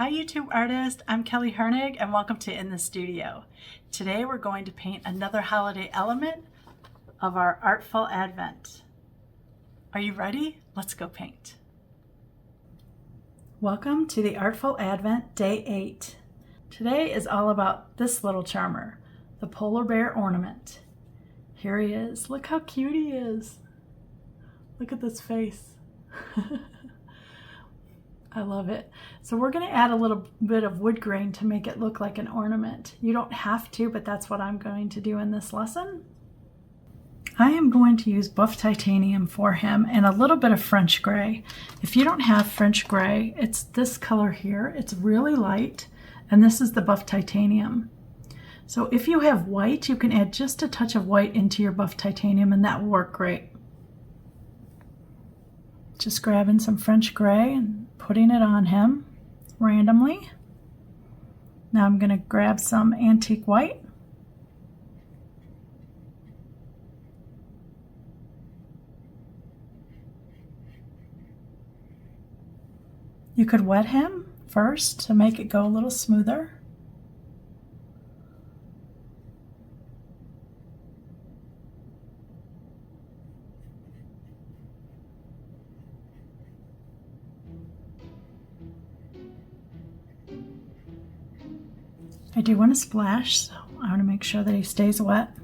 Hi YouTube artist, I'm Kelly Hernig and welcome to In the Studio. Today we're going to paint another holiday element of our Artful Advent. Are you ready? Let's go paint. Welcome to the Artful Advent Day 8. Today is all about this little charmer, the polar bear ornament. Here he is. Look how cute he is. Look at this face. I love it. So we're going to add a little bit of wood grain to make it look like an ornament. You don't have to, but that's what I'm going to do in this lesson. I am going to use buff titanium for him and a little bit of French gray. If you don't have French gray, it's this color here. It's really light, and this is the buff titanium. So if you have white, you can add just a touch of white into your buff titanium and that will work great. Just grabbing some French gray and putting it on him randomly. Now I'm going to grab some antique white. You could wet him first to make it go a little smoother. I do want to splash, so I want to make sure that he stays wet.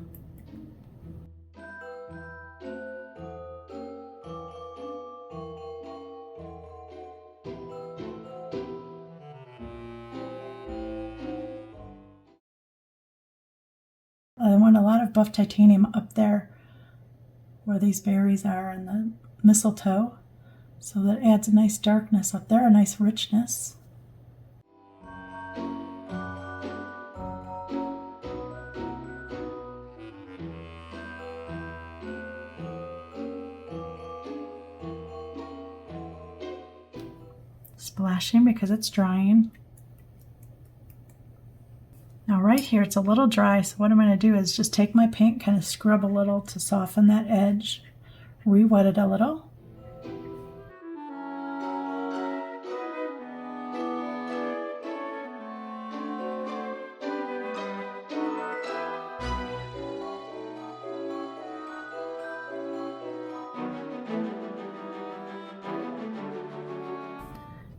I want a lot of buff titanium up there where these berries are and the mistletoe, so that adds a nice darkness up there, a nice richness. Splashing because it's drying. Now right here it's a little dry, so what I'm going to do is just take my paint, kind of scrub a little to soften that edge, re-wet it a little.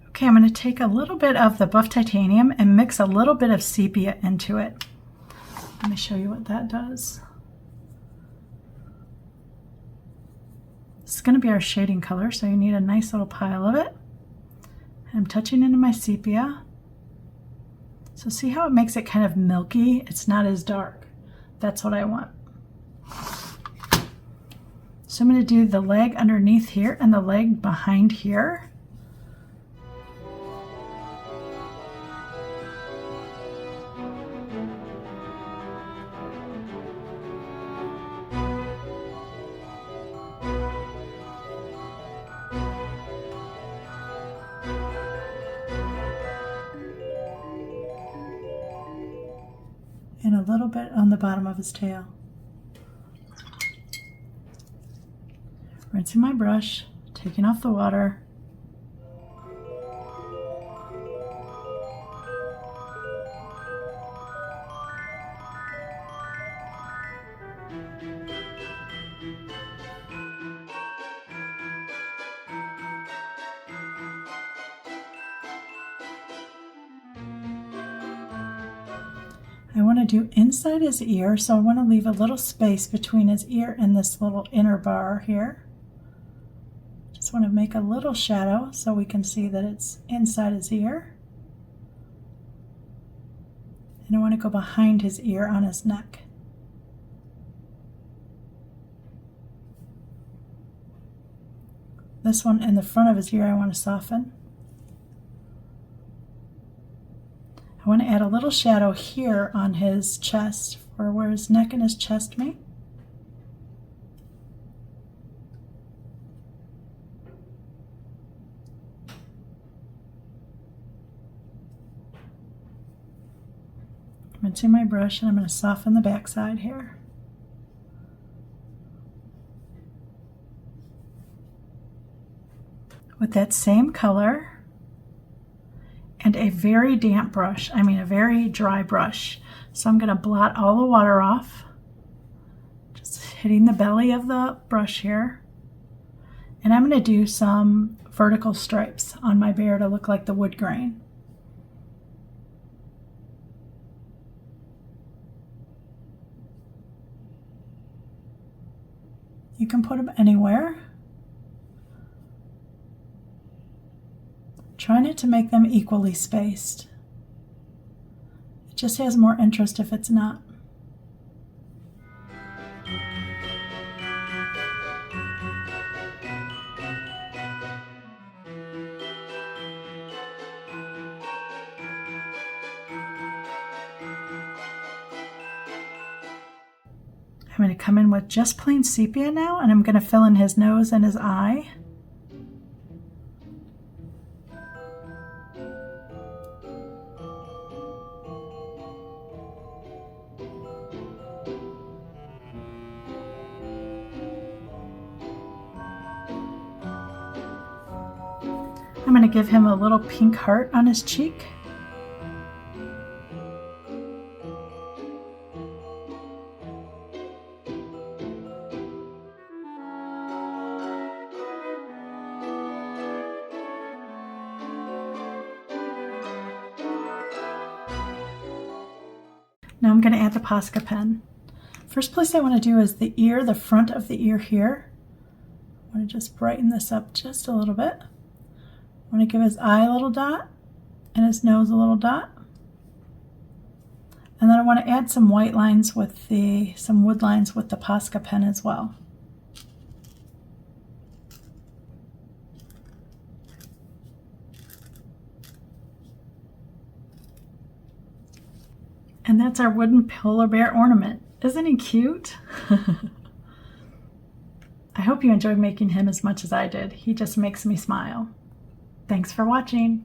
Okay, I'm going to take a little bit of the buff titanium and mix a little bit of sepia into it. Let me show you what that does. This is going to be our shading color, so you need a nice little pile of it. I'm touching into my sepia. So see how it makes it kind of milky? It's not as dark. That's what I want. So I'm going to do the leg underneath here and the leg behind here. And a little bit on the bottom of his tail. Rinsing my brush, taking off the water. I want to do inside his ear, so I want to leave a little space between his ear and this little inner bar here. Just want to make a little shadow so we can see that it's inside his ear. And I want to go behind his ear on his neck. This one in the front of his ear I want to soften. I want to add a little shadow here on his chest, for where his neck and his chest meet. I'm rinsing my brush and I'm going to soften the back side here. With that same color, and a very damp brush, a very dry brush. So I'm going to blot all the water off, just hitting the belly of the brush here. And I'm going to do some vertical stripes on my bear to look like the wood grain. You can put them anywhere. Try not to make them equally spaced. It just has more interest if it's not. I'm going to come in with just plain sepia now, and I'm going to fill in his nose and his eye. I'm going to give him a little pink heart on his cheek. Now I'm going to add the Posca pen. First place I want to do is the ear, the front of the ear here. I want to just brighten this up just a little bit. I want to give his eye a little dot and his nose a little dot. And then I want to add some white lines with some wood lines with the Posca pen as well. And that's our wooden polar bear ornament. Isn't he cute? I hope you enjoyed making him as much as I did. He just makes me smile. Thanks for watching.